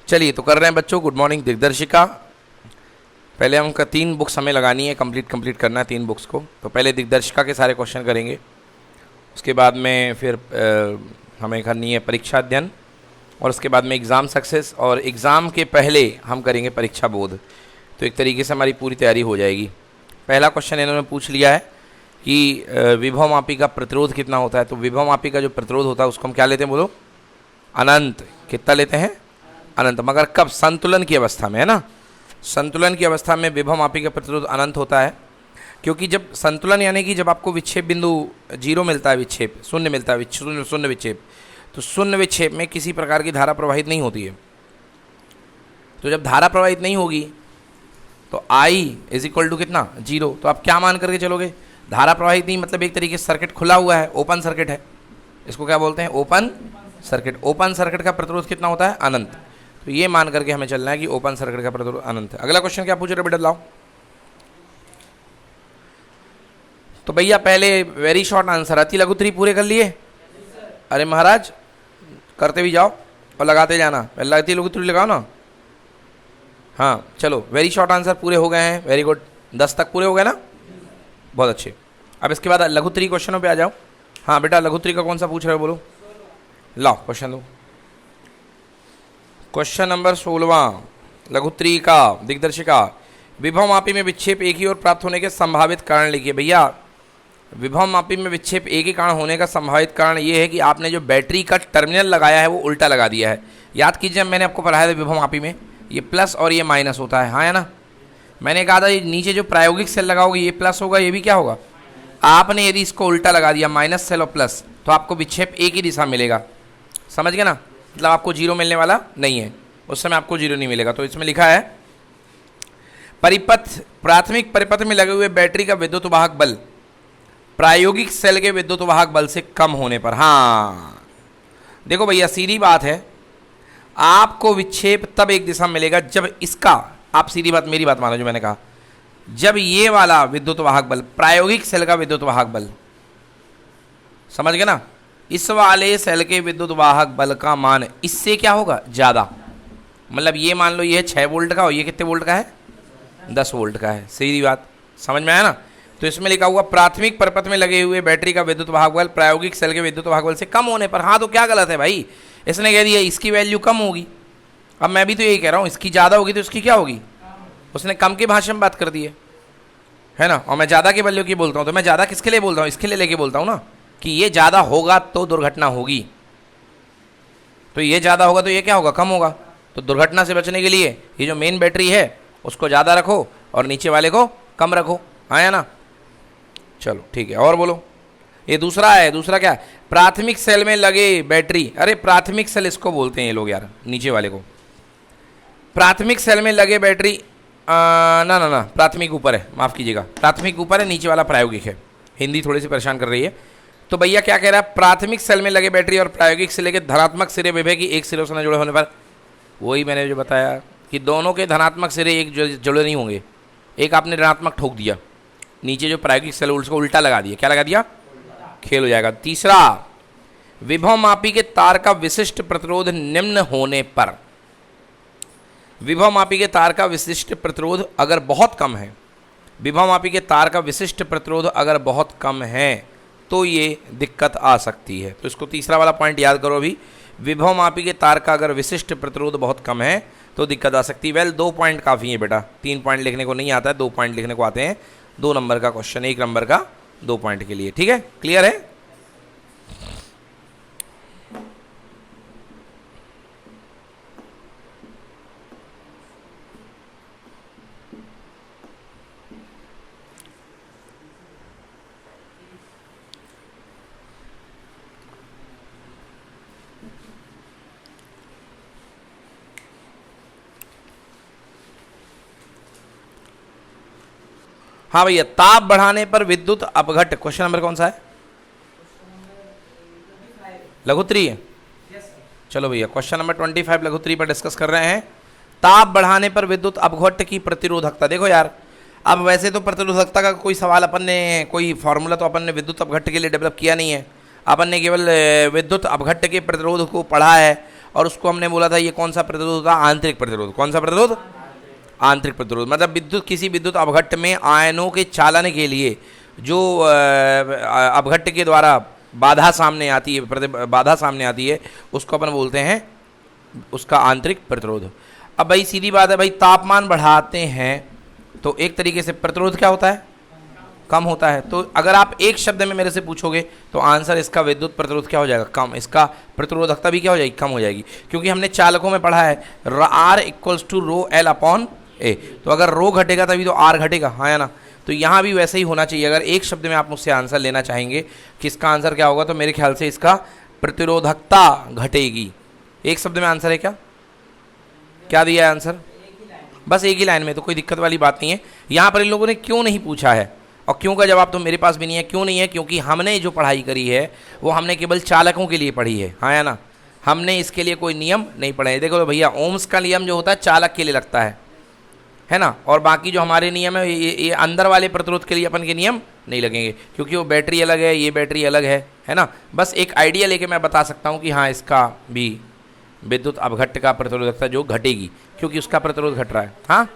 चलिए तो कर रहे हैं बच्चों। Good morning. दिग्दर्शिका पहले हम 3 बुक्स हमें लगानी है, कंप्लीट करना है 3 बुक्स को। तो पहले दिग्दर्शिका के सारे क्वेश्चन करेंगे, उसके बाद में फिर हमें करनी है परीक्षा अध्ययन, और उसके बाद में एग्ज़ाम सक्सेस, और एग्ज़ाम के पहले हम करेंगे परीक्षा बोध। तो एक तरीके से हमारी पूरी तैयारी हो जाएगी। पहला क्वेश्चन इन्होंने पूछ लिया है कि विभव मापी का प्रतिरोध कितना होता है। तो विभव मापी का जो प्रतिरोध होता है उसको हम क्या लेते हैं, बोलो? अनंत। कितना लेते हैं? अनंत। मगर कब? संतुलन की अवस्था में, है ना। संतुलन की अवस्था में विभव मापी का प्रतिरोध अनंत होता है, क्योंकि जब संतुलन यानी कि जब आपको विक्षेप बिंदु 0 मिलता है, विक्षेप शून्य मिलता है, शून्य विक्षेप, तो शून्य विक्षेप में किसी प्रकार की धारा प्रवाहित नहीं होती है। तो जब धारा प्रवाहित नहीं होगी तो I = कितना? 0। तो आप क्या मान करके चलोगे? धारा प्रवाहित नहीं, मतलब एक तरीके से सर्किट खुला हुआ है, ओपन सर्किट है। इसको क्या बोलते हैं? Open circuit. ओपन सर्किट का प्रतिरोध कितना होता है? अनंत। तो ये मान करके हमें चलना है कि ओपन सर्किट का प्रतिरोध अनंत है। अगला क्वेश्चन क्या पूछ रहे बेटा, लाओ। तो भैया पहले वेरी शॉर्ट आंसर, अति लघु 3 पूरे कर लिए? अरे महाराज करते भी जाओ और लगाते जाना। पहले अति लघु 3 लगाओ ना। हाँ चलो, वेरी शॉर्ट आंसर पूरे हो गए हैं, वेरी गुड। 10 तक पूरे हो गए ना, बहुत अच्छे। अब इसके बाद लघु 3 क्वेश्चनों पे आ जाओ। हाँ बेटा, लघु 3 का कौन सा पूछ रहे हो, बोलो। लाओ क्वेश्चन दो। क्वेश्चन नंबर 16 लघु 3 का, दिग्दर्शिका। विभव मापी में विक्षेप एक ही ओर प्राप्त होने के संभावित कारण लिखिए। भैया विभव मापी में विक्षेप एक ही कारण होने का संभावित कारण ये है कि आपने जो बैटरी का टर्मिनल लगाया है वो उल्टा लगा दिया है। याद कीजिए, मैंने आपको पढ़ाया था विभव मापी में ये प्लस और ये माइनस होता है, हाँ है ना। मैंने कहा था ये नीचे जो प्रायोगिक सेल लगाओगे ये प्लस होगा, ये भी क्या होगा। आपने यदि इसको उल्टा लगा दिया, माइनस सेल और प्लस, तो आपको विक्षेप एक ही दिशा मिलेगा। समझ गए ना, मतलब आपको 0 मिलने वाला नहीं है, उस समय आपको 0 नहीं मिलेगा। तो इसमें लिखा है परिपथ, प्राथमिक परिपथ में लगे हुए बैटरी का विद्युत वाहक बल प्रायोगिक सेल के विद्युत वाहक बल से कम होने पर। हाँ देखो भैया, सीधी बात है, आपको विक्षेप तब एक दिशा मिलेगा जब इसका, आप सीधी बात मेरी बात मानो जो मैंने कहा, जब ये वाला विद्युत वाहक बल प्रायोगिक सेल का विद्युत वाहक बल, समझ गए ना, इस वाले सेल के विद्युत वाहक बल का मान इससे क्या होगा, ज़्यादा। मतलब ये मान लो ये है 6 वोल्ट का और ये कितने वोल्ट का है, 10 वोल्ट का है। सीधी बात समझ में आया ना। तो इसमें लिखा हुआ प्राथमिक परिपथ में लगे हुए बैटरी का विद्युत वाहक बल प्रायोगिक सेल के विद्युत वाहक बल से कम होने पर। हाँ तो क्या गलत है भाई, इसने कह दिया इसकी वैल्यू कम होगी। अब मैं भी तो यही कह रहा हूँ, इसकी ज़्यादा होगी तो इसकी क्या होगी। उसने कम की भाषा में बात कर दी है ना, और मैं ज़्यादा के वैल्यू की बोलता हूँ। तो मैं ज़्यादा किसके लिए बोलता हूँ, इसके लिए लेके बोलता हूँ ना, कि ये ज़्यादा होगा तो दुर्घटना होगी। तो ये ज़्यादा होगा तो ये क्या होगा, कम होगा। तो दुर्घटना से बचने के लिए ये जो मेन बैटरी है उसको ज़्यादा रखो और नीचे वाले को कम रखो, आया ना। चलो ठीक है, और बोलो। ये दूसरा है, दूसरा क्या है, प्राथमिक सेल में लगे बैटरी। अरे प्राथमिक सेल इसको बोलते हैं ये लोग यार, नीचे वाले को। प्राथमिक सेल में लगे बैटरी ना ना ना, प्राथमिक ऊपर है, माफ़ कीजिएगा, प्राथमिक ऊपर है, नीचे वाला प्रायोगिक है। हिंदी थोड़ी सी परेशान कर रही है। तो भैया क्या कह रहा है, प्राथमिक सेल में लगे बैटरी और प्रायोगिक सिरे के धनात्मक सिरे विभव की एक सिरे से न जुड़े होने पर। वही मैंने जो बताया कि दोनों के धनात्मक सिरे एक जुड़े नहीं होंगे, एक आपने ऋणात्मक ठोक दिया, नीचे जो प्रायोगिक सेल उसको उल्टा लगा दिया, क्या लगा दिया, खेल हो जाएगा। तीसरा, विभव मापी के तार का विशिष्ट प्रतिरोध निम्न होने पर। विभव मापी के तार का विशिष्ट प्रतिरोध अगर बहुत कम है, विभव मापी के तार का विशिष्ट प्रतिरोध अगर बहुत कम है तो ये दिक्कत आ सकती है। तो इसको तीसरा वाला पॉइंट याद करो अभी, विभव मापी के तार का अगर विशिष्ट प्रतिरोध बहुत कम है तो दिक्कत आ सकती है। वेल 2 पॉइंट काफ़ी है बेटा, 3 पॉइंट लिखने को नहीं आता है, 2 पॉइंट लिखने को आते हैं। 2 नंबर का क्वेश्चन, 1 नंबर का 2 पॉइंट के लिए, ठीक है, क्लियर है। हाँ भैया, ताप बढ़ाने पर विद्युत अपघट्ट। क्वेश्चन नंबर कौन सा है, लघु 3 है। चलो भैया, क्वेश्चन नंबर 25 लघु 3 पर डिस्कस कर रहे हैं। ताप बढ़ाने पर विद्युत अपघट्ट की प्रतिरोधकता। देखो यार, अब वैसे तो प्रतिरोधकता का कोई सवाल अपन ने, कोई फार्मूला तो अपन ने विद्युत अपघट्ट के लिए डेवलप किया नहीं है। अपन ने केवल विद्युत अपघट्ट के प्रतिरोध को पढ़ा है और उसको हमने बोला था ये कौन सा प्रतिरोध होता है, आंतरिक प्रतिरोध। कौन सा प्रतिरोध, आंतरिक प्रतिरोध। मतलब विद्युत, किसी विद्युत अपघट्ट में आयनों के चालन के लिए जो अपघट्ट के द्वारा बाधा सामने आती है, बाधा सामने आती है, उसको अपन बोलते हैं उसका आंतरिक प्रतिरोध। अब भाई सीधी बात है भाई, तापमान बढ़ाते हैं तो एक तरीके से प्रतिरोध क्या होता है, कम होता है। तो अगर आप एक शब्द में मेरे से पूछोगे तो आंसर इसका विद्युत प्रतिरोध क्या हो जाएगा, कम। इसका प्रतिरोधकता भी क्या हो जाएगी, कम हो जाएगी, क्योंकि हमने चालकों में पढ़ा है R equals to rho L upon A. तो अगर रो घटेगा तभी तो R घटेगा, हाँ या ना। तो यहाँ भी वैसे ही होना चाहिए। अगर एक शब्द में आप मुझसे आंसर लेना चाहेंगे कि इसका आंसर क्या होगा, तो मेरे ख्याल से इसका प्रतिरोधकता घटेगी। एक शब्द में आंसर है क्या, क्या दिया है आंसर, बस एक ही लाइन में, तो कोई दिक्कत वाली बात नहीं है। यहाँ पर इन लोगों ने क्यों नहीं पूछा है, और क्यों का जवाब तो मेरे पास भी नहीं है। क्यों नहीं है, क्योंकि हमने जो पढ़ाई करी है वो हमने केवल चालकों के लिए पढ़ी है, हाँ या ना। हमने इसके लिए कोई नियम नहीं पढ़े हैं। देखो भैया, ओम्स का नियम जो होता है चालक के लिए लगता है ना, और बाकी जो हमारे नियम है ये अंदर वाले प्रतिरोध के लिए अपन के नियम नहीं लगेंगे, क्योंकि वो बैटरी अलग है, ये बैटरी अलग है ना। बस एक आइडिया लेके मैं बता सकता हूँ कि हाँ इसका भी विद्युत अपघट्ट का प्रतिरोधकता जो घटेगी, क्योंकि उसका प्रतिरोध घट रहा है। हाँ,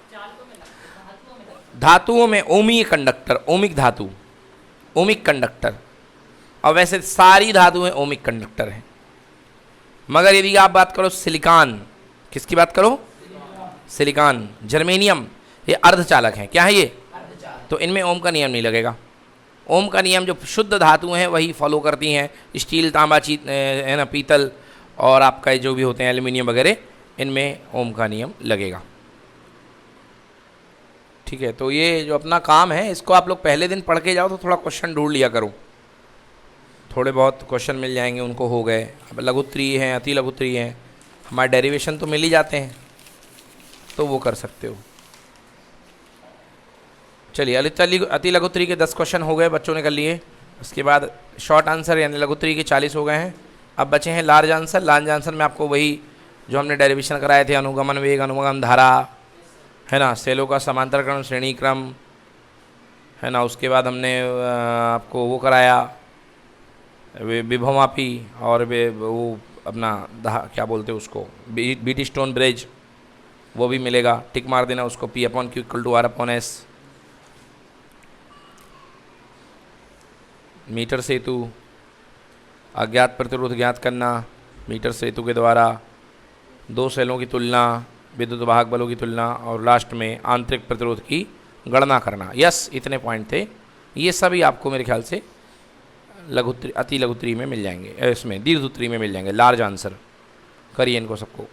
धातुओं में ओमीय कंडक्टर, ओमिक धातु, ओमिक कंडक्टर, और वैसे सारी धातुएं ओमिक कंडक्टर हैं, मगर यदि आप बात करो सिलिकॉन, किसकी बात करो, सिलिकॉन, जर्मेनियम, ये अर्धचालक हैं। क्या है ये, तो इनमें ओम का नियम नहीं लगेगा। ओम का नियम जो शुद्ध धातुएं हैं वही फॉलो करती हैं। स्टील, तांबा, है ना, पीतल और आपका जो भी होते हैं एल्यूमिनियम वगैरह, इनमें ओम का नियम लगेगा। ठीक है, तो ये जो अपना काम है इसको आप लोग पहले दिन पढ़ के जाओ, तो थोड़ा क्वेश्चन ढूंढ लिया करो, थोड़े बहुत क्वेश्चन मिल जाएंगे, उनको हो गए। अब लघुत्तरीय हैं, अति लघुत्तरीय हैं, हमारे डेरिवेशन तो मिल ही जाते हैं, तो वो कर सकते हो। चलिए, अति लघुत्तरीय के 10 क्वेश्चन हो गए, बच्चों ने कर लिए। उसके बाद शॉर्ट आंसर यानी लघुत्तरीय के 40 हो गए हैं। अब बचे हैं लार्ज आंसर। लार्ज आंसर में आपको वही जो हमने डेरिवेशन कराए थे, अनुगमन वेग, अनुगमन धारा, है ना, सेलों का समांतर क्रम, श्रेणी क्रम, है ना। उसके बाद हमने आपको वो कराया विभवमापी, और वो अपना क्या बोलते हैं उसको, बीटी स्टोन ब्रिज, वो भी मिलेगा। टिक मार देना उसको, P/Q = R/S। मीटर सेतु, अज्ञात प्रतिरोध ज्ञात करना मीटर सेतु के द्वारा, दो सेलों की तुलना, विद्युत वाहक बलों की तुलना, और लास्ट में आंतरिक प्रतिरोध की गणना करना। यस, इतने पॉइंट थे। ये सभी आपको मेरे ख्याल से अति लघुत्तरीय में मिल जाएंगे, इसमें दीर्घ उत्तरीय में मिल जाएंगे। लार्ज आंसर करिए इनको सबको।